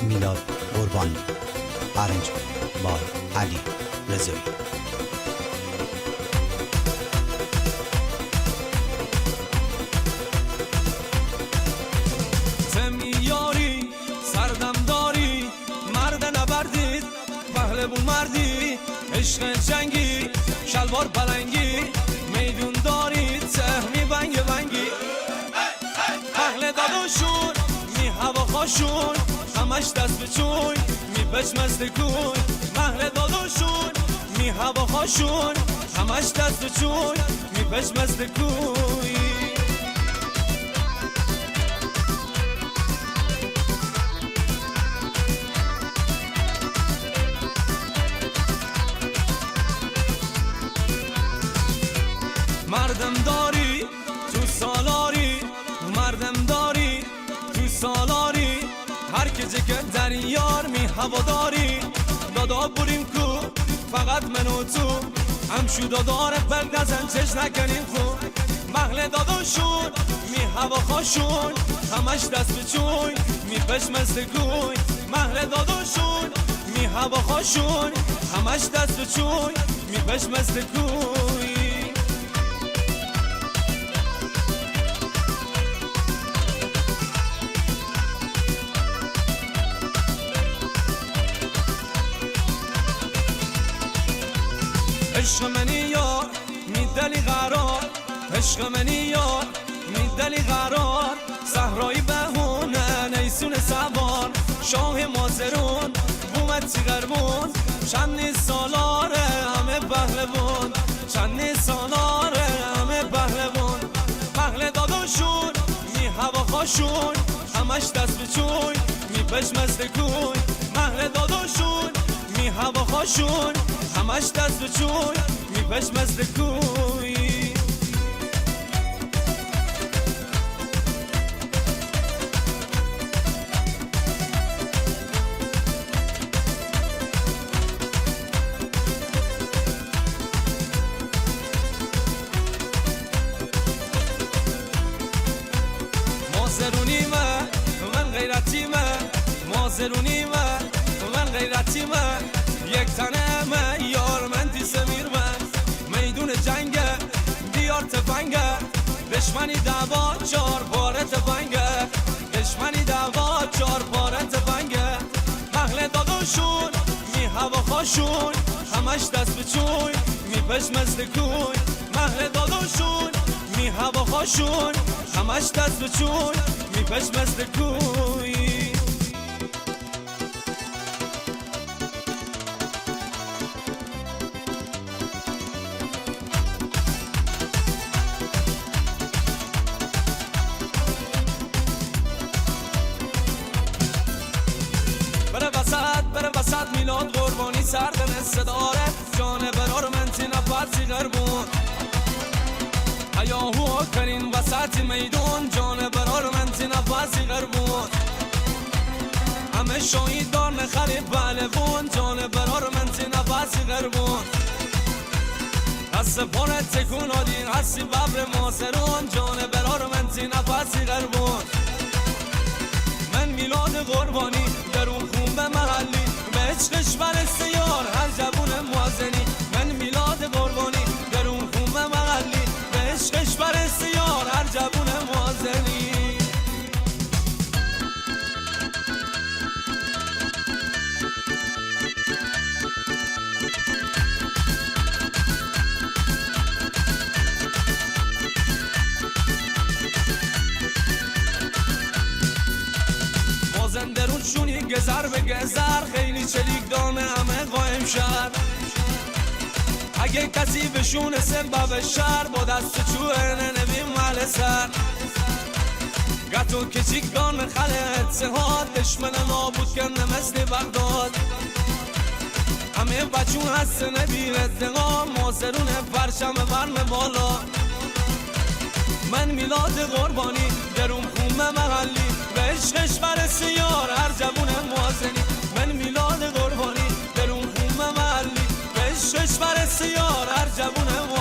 میلاد قربانی، ارنج بای علی رضایی. یاری سردم داری، مرد نبردید پهلوون مردی، عشق جنگی شلوار پلنگی، میدون دارید سهمی بنگ بنگی، پهل دادوشون می هوا خاشون، همش دست به چوی می پشمست کوی، مهل دادوشون می هوا خاشون، همش دست به چوی می پشمست کوی. مردم داری تو سالاری، مردم داری تو سالاری، هر کسی که در یار می هوا داری، دادا بریم کو فقط من و تو، همشو دادار بلدزن چش نکنیم خون، محل داداشون می هوا خاشون، همش دست به چوی می پشمست کوی، محل داداشون می هوا خاشون، همش دست به چوی می پشمست کوی. عشق منی یار میدلی قرار، عشق منی یار میدلی قرار، صحرای بهونه نیسون سوار، شاه مازرون بومتی غربون، چند سالاره همه پهلوون، چند سالاره همه پهلوون، پهل داداشون می هوا خاشون، همش دست به چوی می پشمست کوی، مهل داداشون می هوا خاشون، همش دست به چوی می پشمست کوی. مازرونی من غیرتی مازرونی من غیرتی یک تنه من یار من تی سمیر میدون جنگه دیار تفنگه، دشمنی دعوا چار باره تفنگه، دشمنی دعوا چار باره تفنگه، محل داداشون می هوا خاشون، همش دست به چوی می پشمست کوی، محل داداشون می هوا خاشون، همش دست به چوی می پشمست کوی. بره وسط میلاد قربانی، سردن صداره جان برار من تی نفسی غربون، هیاهو کرین وسط میدون، جان برار من تی نفسی غربون، همه شاهید دار نخری پهلوون، جان برار من تی نفسی غربون، دست پاره تکون آدین هستی ببر ماسرون، جان برار من تی نفسی غربون، من میلاد قربانی در اون خون به محلی، به عشقش برسته یار هر جوون موازنی، من میلاد قربانی در اون خون به محلی، به عشقش برسته یار هر جوون موازنی. درونشونی گذر به گذر، خیلی چلیک دامه همه قایم شد، اگه کسی بشونه سبب شر، با دست چوه ننویم مال سر، گتو کچیک دامه خله اتحاد، دشمن نابود کنه مثل بغداد، همه بچون هست نبیر اتقام، مازرون پرشم برم بالا، من میلاد قربانی در اون خونه محلی، به عشقش برسی یار هر جوون موازنی، من میلاد قربانی در اون خونه محلی، به عشقش برسی یار هر جوون موازنی.